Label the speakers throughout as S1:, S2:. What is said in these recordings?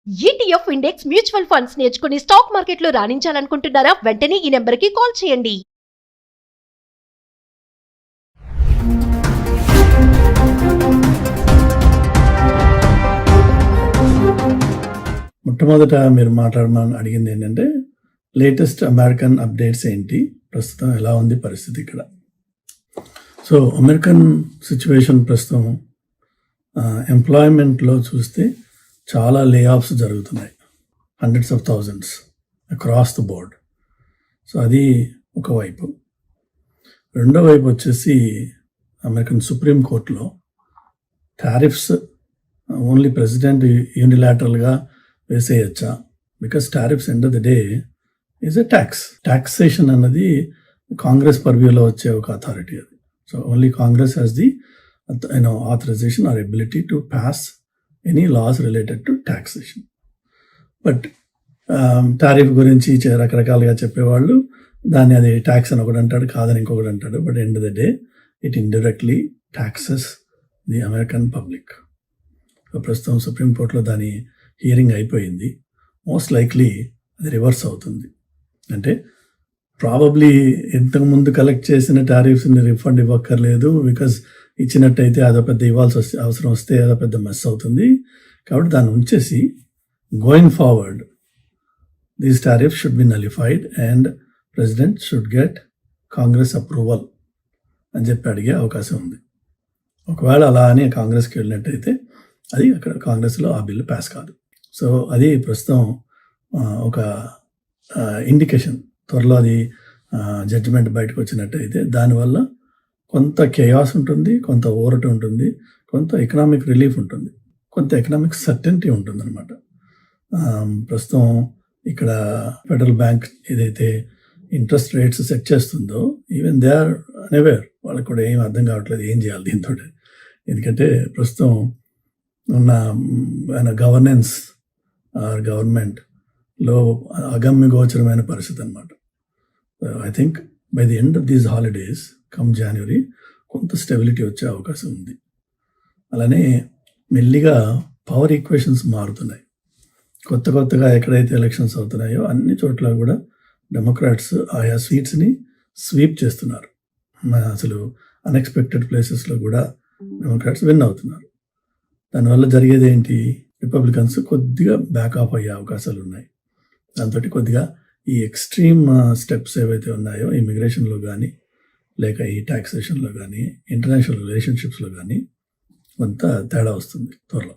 S1: ETF index mutual funds నేర్చుకుని stock మార్కెట్లో రాణించాలనుకుంటున్నారా? వెంటనే ఈ నెంబర్కి కాల్ చేయండి.
S2: మొట్టమొదట మీరు మాట్లాడమని అడిగింది ఏంటంటే లేటెస్ట్ అమెరికన్ అప్డేట్స్ ఏంటి, ప్రస్తుతం ఎలా ఉంది పరిస్థితి ఇక్కడ. సో అమెరికన్ సిచ్యువేషన్ ప్రస్తుతం ఎంప్లాయ్మెంట్లో చూస్తే చాలా లే ఆఫ్స్ జరుగుతున్నాయి, hundreds of thousands across the board. So అది ఒకవైపు. రెండో వైపు వచ్చేసి అమెరికన్ సుప్రీం కోర్టులో టారిఫ్స్ ఓన్లీ ప్రెసిడెంట్ యూనిలాటరల్గా వేసేయచ్చా, because tariffs end of the day is a taxation అన్నది కాంగ్రెస్ పర్వ్యూలో వచ్చే ఒక అథారిటీ అది. So only Congress has the authorization or ability to pass any laws related to taxation. But tariff గురించి రకరకాలుగా చెప్పేవాళ్ళు దాన్ని అది ట్యాక్స్ అని ఒకటి అంటాడు, కాదని ఇంకొకటి అంటాడు. But end the day it indirectly taxes the American public. ప్రస్తుతం సుప్రీంకోర్టులో దాని హియరింగ్ అయిపోయింది. మోస్ట్ లైక్లీ అది రివర్స్ అవుతుంది. అంటే ప్రాబబ్లీ ఇంతకుముందు కలెక్ట్ చేసిన టారిఫ్స్ని రిఫండ్ ఇవ్వక్కర్లేదు, బికాజ్ ఇచ్చినట్టయితే అదో పెద్ద అవసరం వస్తే అదో పెద్ద మెస్ అవుతుంది. కాబట్టి దాన్ని ఉంచేసి going forward these tariff should be nullified and president should get Congress approval అని చెప్పి అడిగే అవకాశం ఉంది. ఒకవేళ అలా అని కాంగ్రెస్కి వెళ్ళినట్టయితే అది అక్కడ కాంగ్రెస్లో ఆ బిల్లు పాస్ కాదు. సో అది ప్రస్తుతం ఒక ఇండికేషన్. త్వరలో అది జడ్జిమెంట్ బయటకు వచ్చినట్టయితే దానివల్ల కొంత కేయాస్ ఉంటుంది, కొంత ఊరట ఉంటుంది, కొంత ఎకనామిక్ రిలీఫ్ ఉంటుంది, కొంత ఎకనామిక్ సర్టెనిటీ ఉంటుంది అనమాట. ప్రస్తుతం ఇక్కడ ఫెడరల్ బ్యాంక్ ఏదైతే ఇంట్రెస్ట్ రేట్స్ సెట్ చేస్తుందో ఈవెన్ దే ఆర్ అన్అవేర్. వాళ్ళకి కూడా ఏం అర్థం కావట్లేదు ఏం చేయాలి దీంతో. ఎందుకంటే ప్రస్తుతం ఉన్న గవర్నెన్స్ గవర్నమెంట్లో అగమ్య గోచరమైన పరిస్థితి అనమాట. I think by the end of these holidays come January కొంత స్టెబిలిటీ వచ్చే అవకాశం ఉంది. అలానే మెల్లిగా పవర్ ఈక్వేషన్స్ మారుతున్నాయి. కొత్తగా ఎక్కడైతే ఎలక్షన్స్ అవుతున్నాయో అన్ని చోట్ల కూడా డెమోక్రాట్స్ ఆయా సీట్స్ని స్వీప్ చేస్తున్నారు. అసలు అన్ఎక్స్పెక్టెడ్ ప్లేసెస్లో కూడా డెమోక్రాట్స్ విన్ అవుతున్నారు. దానివల్ల జరిగేది ఏంటి, రిపబ్లికన్స్ కొద్దిగా బ్యాక్ ఆఫ్ అయ్యే అవకాశాలు ఉన్నాయి. దాంతో కొద్దిగా ఈ ఎక్స్ట్రీమ్ స్టెప్స్ ఏవైతే ఉన్నాయో ఇమిగ్రేషన్లో కానీ లేక ఈ టాక్సేషన్లో కానీ ఇంటర్నేషనల్ రిలేషన్షిప్స్లో కానీ కొంత తేడా వస్తుంది త్వరలో.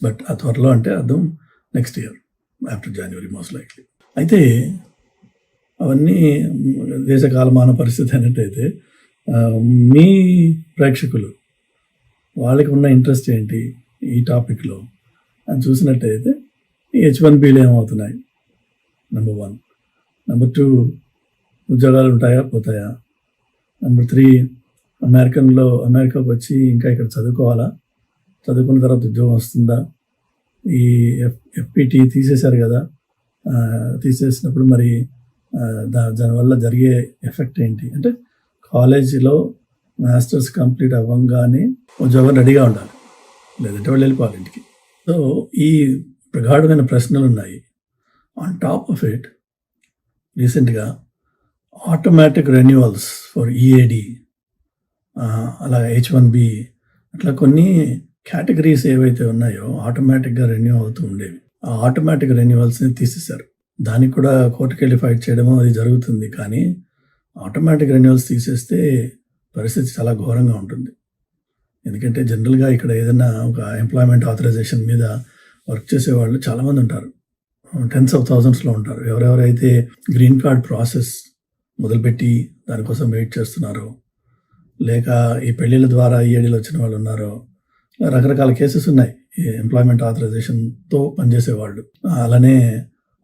S2: బట్ ఆ త్వరలో అంటే అర్థం నెక్స్ట్ ఇయర్ ఆఫ్టర్ జనవరి మోస్ట్ లైక్లీ. అయితే అవన్నీ దేశ కాలమాన పరిస్థితి అన్నట్టయితే మీ ప్రేక్షకులు వాళ్ళకి ఉన్న ఇంట్రెస్ట్ ఏంటి ఈ టాపిక్లో అని చూసినట్టయితే ఈ H1Bలు ఏమవుతున్నాయి, నెంబర్ 1. నెంబర్ 2, ఉద్యోగాలు ఉంటాయా పోతాయా. నెంబర్ 3, అమెరికాకు వచ్చి ఇంకా ఇక్కడ చదువుకోవాలా, చదువుకున్న తర్వాత ఉద్యోగం వస్తుందా. ఈ FPT తీసేశారు కదా, తీసేసినప్పుడు మరి దానివల్ల జరిగే ఎఫెక్ట్ ఏంటి అంటే కాలేజీలో మాస్టర్స్ కంప్లీట్ అవ్వగానే ఉద్యోగం రెడీగా ఉండాలి, లేదంటే వాళ్ళు వెళ్ళిపోవాలి ఇంటికి. సో ఈ ప్రగాఢమైన ప్రశ్నలు ఉన్నాయి. ఆన్ టాప్ ఆఫ్ ఇట్ రీసెంట్గా ఆటోమేటిక్ రెన్యువల్స్ ఫర్ EAD, అలా H1B, అట్లా కొన్ని కేటగిరీస్ ఏవైతే ఉన్నాయో ఆటోమేటిక్గా రెన్యూ అవుతూ ఉండేవి. ఆ ఆటోమేటిక్ రెన్యువల్స్ని తీసేశారు. దానికి కూడా కోర్టుకి వెళ్ళి ఫైట్ చేయడము అది జరుగుతుంది. కానీ ఆటోమేటిక్ రెన్యువల్స్ తీసేస్తే పరిస్థితి చాలా ఘోరంగా ఉంటుంది. ఎందుకంటే జనరల్గా ఇక్కడ ఏదైనా ఒక ఎంప్లాయ్మెంట్ ఆథరైజేషన్ మీద వర్క్ చేసేవాళ్ళు చాలామంది ఉంటారు, టెన్స్ ఆఫ్ థౌజండ్స్లో ఉంటారు. ఎవరెవరైతే గ్రీన్ కార్డ్ ప్రాసెస్ మొదలుపెట్టి దానికోసం వెయిట్ చేస్తున్నారో, లేక ఈ పెళ్ళిళ్ళ ద్వారా EADలు వచ్చిన వాళ్ళు ఉన్నారో, రకరకాల కేసెస్ ఉన్నాయి ఈ ఎంప్లాయ్మెంట్ ఆథరైజేషన్తో పనిచేసేవాళ్ళు. అలానే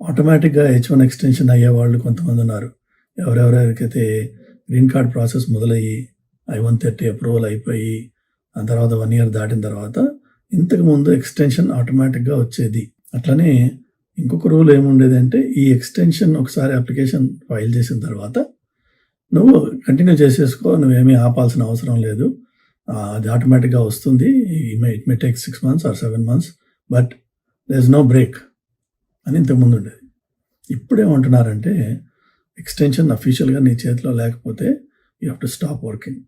S2: ఆటోమేటిక్గా H1 ఎక్స్టెన్షన్ అయ్యేవాళ్ళు కొంతమంది ఉన్నారు. ఎవరెవరికైతే గ్రీన్ కార్డ్ ప్రాసెస్ మొదలయ్యి I-130 అప్రూవల్ అయిపోయి ఆ తర్వాత 1 year దాటిన తర్వాత ఇంతకుముందు ఎక్స్టెన్షన్ ఆటోమేటిక్గా వచ్చేది. అట్లనే ఇంకొక రూల్ ఏముండేది అంటే ఈ ఎక్స్టెన్షన్ ఒకసారి అప్లికేషన్ ఫైల్ చేసిన తర్వాత నువ్వు కంటిన్యూ చేసేసుకో, నువ్వేమీ ఆపాల్సిన అవసరం లేదు, అది ఆటోమేటిక్గా వస్తుంది. It may take 6 months or 7 months, but there is no break. అని ఇంతకుముందు ఉండేది. ఇప్పుడేమంటున్నారంటే ఎక్స్టెన్షన్ అఫీషియల్గా నీ చేతిలో లేకపోతే you have to stop working.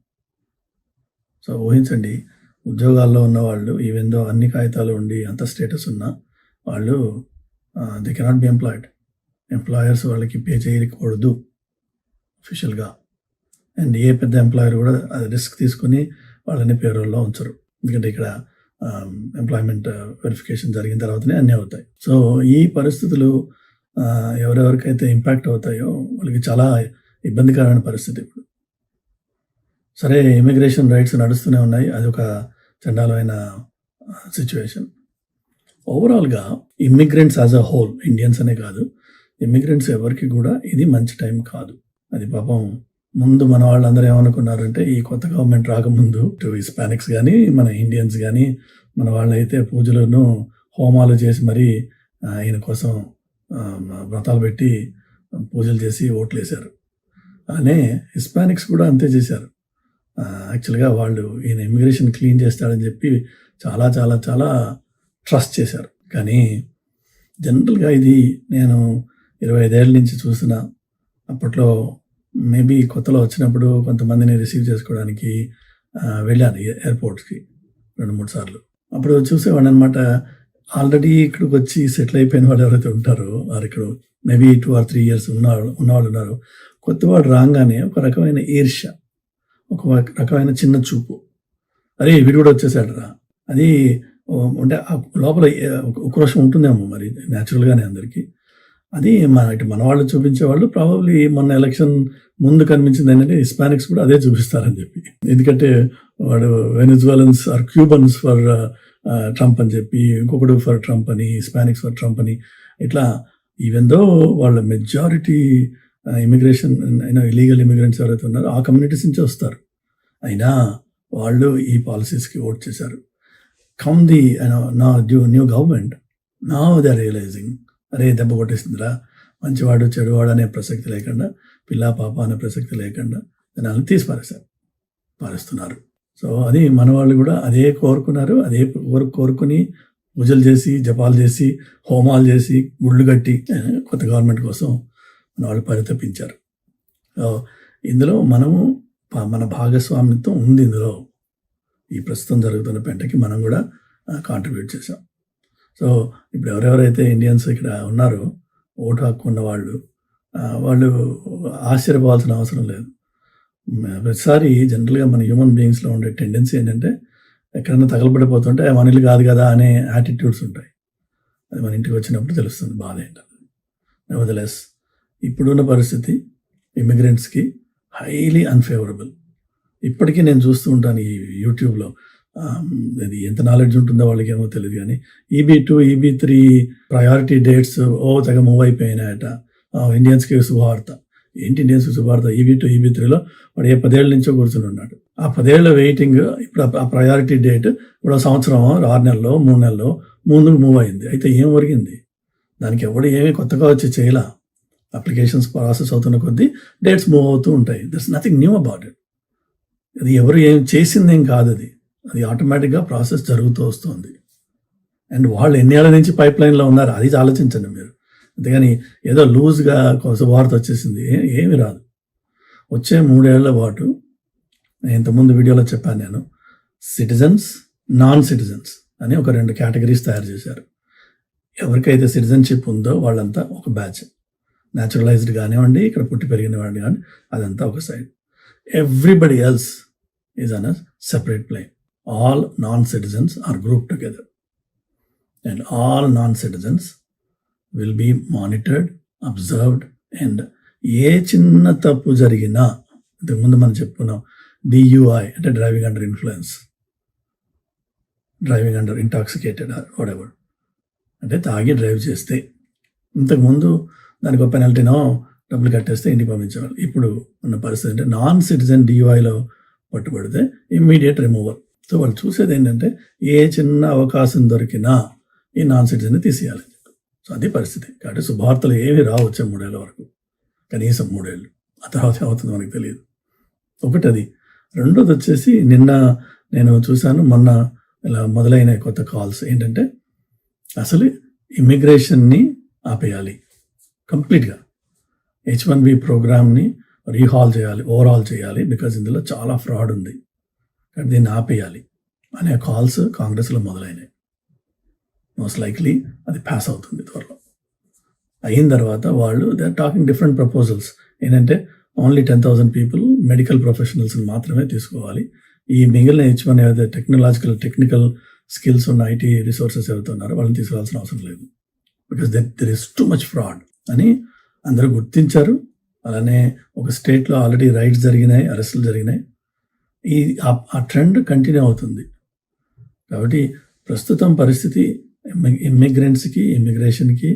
S2: So ఊహించండి, ఉద్యోగాల్లో ఉన్న వాళ్ళు ఈవెందో అన్ని కాగితాలు ఉండి అంత స్టేటస్ ఉన్నా వాళ్ళు they cannot be employed. Employers వాళ్ళకి పే చేయకూడదు అఫీషియల్గా. అండ్ ఏ పెద్ద ఎంప్లాయర్ కూడా అది రిస్క్ తీసుకుని వాళ్ళని పేరోల్లో ఉంచరు. ఎందుకంటే ఇక్కడ ఎంప్లాయ్మెంట్ వెరిఫికేషన్ జరిగిన తర్వాతనే అన్నీ అవుతాయి. సో ఈ పరిస్థితులు ఎవరెవరికైతే ఇంపాక్ట్ అవుతాయో వాళ్ళకి చాలా ఇబ్బందికరమైన పరిస్థితి ఇప్పుడు. సరే, ఇమిగ్రేషన్ రైట్స్ నడుస్తూనే ఉన్నాయి, అదొక చండాలమైన సిచ్యువేషన్. ఓవరాల్గా immigrants as a whole, Indians అనే కాదు, ఇమ్మిగ్రెంట్స్ ఎవరికి కూడా ఇది మంచి టైం కాదు. అది పాపం ముందు మన వాళ్ళందరూ ఏమనుకున్నారంటే ఈ కొత్త గవర్నమెంట్ రాకముందు హిస్పానిక్స్ కానీ మన ఇండియన్స్ కానీ మన వాళ్ళైతే పూజలను హోమాలు చేసి మరీ ఈయన కోసం వ్రతాలు పెట్టి పూజలు చేసి ఓట్లు వేశారు. అలానే హిస్పానిక్స్ కూడా అంతే చేశారు. యాక్చువల్గా వాళ్ళు ఈయన ఇమిగ్రేషన్ క్లీన్ చేస్తాడని చెప్పి చాలా చాలా చాలా ట్రస్ట్ చేశారు. కానీ జనరల్గా ఇది నేను 25 ఏళ్ళ నుంచి చూసిన, అప్పట్లో మేబీ కొత్తలో వచ్చినప్పుడు కొంతమందిని రిసీవ్ చేసుకోవడానికి వెళ్ళాను ఎయిర్పోర్ట్కి 2-3 సార్లు. అప్పుడు చూసేవాడిని అనమాట. ఆల్రెడీ ఇక్కడికి వచ్చి సెటిల్ అయిపోయిన వాళ్ళు ఎవరైతే ఉంటారో వారు ఇక్కడ మేబీ 2 or 3 years ఉన్నవాళ్ళు ఉన్నారు. కొత్తవాడు రాగానే ఒక రకమైన ఈర్ష్య, ఒక రకమైన చిన్న చూపు, అరే వీడు కూడా వచ్చేసాడు రా, అది అంటే లోపల ఉక్రోషం ఉంటుందేమో మరి న్యాచురల్గానే అందరికీ. అది మన వాళ్ళు చూపించేవాళ్ళు ప్రాబబ్లీ మొన్న ఎలక్షన్ ముందు కనిపించింది ఏంటంటే హిస్పానిక్స్ కూడా అదే చూపిస్తారని చెప్పి. ఎందుకంటే వాడు వెనిజువలన్స్ ఆర్ క్యూబన్స్ ఫర్ ట్రంప్ అని చెప్పి, ఇంకొకడు ఫర్ ట్రంప్ అని, హిస్పానిక్స్ ఫర్ ట్రంప్ అని, ఇట్లా ఈవెన్ దో వాళ్ళ మెజారిటీ ఇమిగ్రేషన్ ఇలీగల్ ఇమిగ్రెంట్స్ ఎవరైతే ఉన్నారో ఆ కమ్యూనిటీస్ నుంచి వస్తారు. అయినా వాళ్ళు ఈ పాలసీస్కి ఓట్ చేశారు. Come the new government, now they are realising, అరే దెబ్బ కొట్టేసిందిరా, మంచివాడు చెడువాడు అనే ప్రసక్తి లేకుండా, పిల్ల పాప అనే ప్రసక్తి లేకుండా జనాలను తీసి పారేస్తున్నారు. సో అది మన వాళ్ళు కూడా అదే కోరుకున్నారు. అదే కోరుకుని పూజలు చేసి, జపాలు చేసి, హోమాలు చేసి, గుళ్ళు కట్టి కొత్త గవర్నమెంట్ కోసం మన వాళ్ళు పరితపించారు. సో ఇందులో మన భాగస్వామ్యత్వం ఉంది. ఇందులో ఈ ప్రస్తుతం జరుగుతున్న పెంటకి మనం కూడా కాంట్రిబ్యూట్ చేసాం. సో ఇప్పుడు ఎవరెవరైతే ఇండియన్స్ ఇక్కడ ఉన్నారో ఓటు హక్కు ఉన్న వాళ్ళు ఆశ్చర్యపోవాల్సిన అవసరం లేదు. ప్రతిసారి జనరల్గా మన హ్యూమన్ బీయింగ్స్లో ఉండే టెండెన్సీ ఏంటంటే ఎక్కడైనా తగలబడిపోతుంటే మన ఇల్లు కాదు కదా అనే యాటిట్యూడ్స్ ఉంటాయి. అది మన ఇంటికి వచ్చినప్పుడు తెలుస్తుంది బాధ ఏంటది. నెవర్దలెస్ ఇప్పుడున్న పరిస్థితి ఇమిగ్రెంట్స్కి హైలీ అన్ఫేవరబుల్. ఇప్పటికీ నేను చూస్తూ ఉంటాను ఈ యూట్యూబ్లో, అది ఎంత నాలెడ్జ్ ఉంటుందో వాళ్ళకి ఏమో తెలియదు కానీ EB2, EB3 ప్రయారిటీ డేట్స్ తెగ మూవ్ అయిపోయినాయట. ఇండియన్స్కి శుభవార్త. ఏంటి ఇండియన్స్కి శుభవార్త? EB2, EB3లో వాడు 10 ఏళ్ళ నుంచో కూర్చొని ఉన్నాడు. ఆ 10 ఏళ్ళ వెయిటింగ్ ఇప్పుడు ఆ ప్రయారిటీ డేట్ ఇప్పుడు 1 సంవత్సరం, 6 నెలలు, 3 నెలలు ముందుకు మూవ్ అయింది. అయితే ఏం ఒరిగింది? దానికి ఎవడు ఏమీ కొత్తగా వచ్చి చేయలా. అప్లికేషన్స్ ప్రాసెస్ అవుతున్న కొద్దీ డేట్స్ మూవ్ అవుతూ ఉంటాయి. That's nothing knew about it. అది ఎవరు ఏం చేసిందేం కాదు, అది ఆటోమేటిక్గా ప్రాసెస్ జరుగుతూ వస్తుంది. అండ్ వాళ్ళు ఎన్ని ఏళ్ళ నుంచి పైప్ లైన్లో ఉన్నారు అది ఆలోచించండి మీరు. అంతేగాని ఏదో లూజ్గా శుభవార్త వచ్చేసింది ఏమి రాదు. వచ్చే 3 ఏళ్ల పాటు నేను ఇంతకుముందు వీడియోలో చెప్పాను, నేను సిటిజన్స్, నాన్ సిటిజన్స్ అని ఒక 2 కేటగిరీస్ తయారు చేశారు. ఎవరికైతే సిటిజన్షిప్ ఉందో వాళ్ళంతా ఒక బ్యాచ్, న్యాచురలైజ్డ్ కానివ్వండి, ఇక్కడ పుట్టి పెరిగిన వాడిని కానీ అదంతా ఒక side. Everybody else is on a separate plane. All non-citizens are grouped together and all non-citizens will be monitored, observed, and ఏ చిన్న తప్పు జరిగినా, ఇంతకుముందు మనం చెప్పుకున్నాం DUI అంటే driving under influence, driving under intoxicated or whatever, అంటే తాగి డ్రైవ్ చేస్తే ఇంతకుముందు దానికి ఒక పెనాల్టీనో డబ్బులు కట్టేస్తే ఇంటికి పంపించేవాళ్ళు. ఇప్పుడు ఉన్న పరిస్థితి అంటే నాన్ సిటిజన్ DUIలో పట్టుబడితే ఇమ్మీడియట్ రిమూవల్. సో వాళ్ళు చూసేది ఏంటంటే ఏ చిన్న అవకాశం దొరికినా ఈ నాన్ సిటిజన్ని తీసేయాలి. సో అది పరిస్థితి. కాబట్టి శుభవార్తలు ఏవి రావు వచ్చే 3 ఏళ్ళ వరకు, కనీసం 3 ఏళ్ళు. ఆ తర్వాత ఏమవుతుందో మనకు తెలియదు. ఒకటి అది. రెండోది వచ్చేసి నిన్న నేను చూశాను, మొన్న ఇలా మొదలైన కొత్త కాల్స్ ఏంటంటే అసలు ఇమిగ్రేషన్ని ఆపేయాలి కంప్లీట్గా. H1B ప్రోగ్రామ్ని రీహాల్ చేయాలి, ఓవరాల్ చేయాలి, బికాజ్ ఇందులో చాలా ఫ్రాడ్ ఉంది, కానీ దీన్ని ఆపేయాలి అనే కాల్స్ కాంగ్రెస్లో మొదలైనాయి. మోస్ట్ లైక్లీ అది పాస్ అవుతుంది త్వరలో. అయిన తర్వాత వాళ్ళు they are talking different proposals. ఏంటంటే ఓన్లీ 10,000 పీపుల్ మెడికల్ ప్రొఫెషనల్స్ని మాత్రమే తీసుకోవాలి. ఈ మిగిలిన H1 ఏదైతే టెక్నికల్ స్కిల్స్ ఉన్న ఐటీ రిసోర్సెస్ ఎవరైతే ఉన్నారో వాళ్ళని తీసుకోవాల్సిన అవసరం లేదు, because there is too much fraud అని అందరూ గుర్తించారు. అలానే ఒక స్టేట్లో ఆల్రెడీ రైడ్స్ జరిగినాయి, అరెస్టులు జరిగినాయి. ఆ ట్రెండ్ కంటిన్యూ అవుతుంది. కాబట్టి ప్రస్తుతం పరిస్థితి ఇమ్మిగ్రెంట్స్కి, ఇమిగ్రేషన్కి,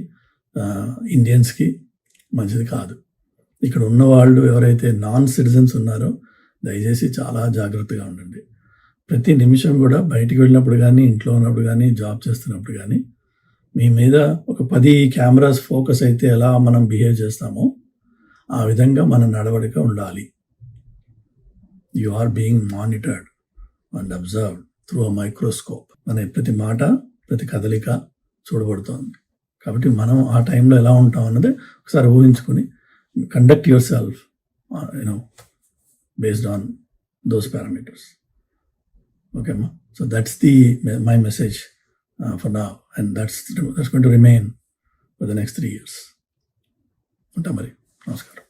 S2: ఇండియన్స్కి మంచిది కాదు. ఇక్కడ ఉన్నవాళ్ళు ఎవరైతే నాన్ సిటిజన్స్ ఉన్నారో దయచేసి చాలా జాగ్రత్తగా ఉండండి. ప్రతి నిమిషం కూడా బయటికి వెళ్ళినప్పుడు కానీ, ఇంట్లో ఉన్నప్పుడు కానీ, జాబ్ చేస్తున్నప్పుడు కానీ మీ మీద ఒక 10 కెమెరాస్ ఫోకస్ అయితే ఎలా మనం బిహేవ్ చేస్తామో ఆ విధంగా మన నడవడిక ఉండాలి. You are being monitored and observed through a microscope. మన ప్రతి మాట, ప్రతి కదలిక చూడబడుతోంది. కాబట్టి మనం ఆ టైంలో ఎలా ఉంటాం అన్నది ఒకసారి ఊహించుకొని conduct your self based on those parameters. Okay, ma. So that's my message for now, and that's going to remain for the next 3 years. Unta mari. Namaskaram.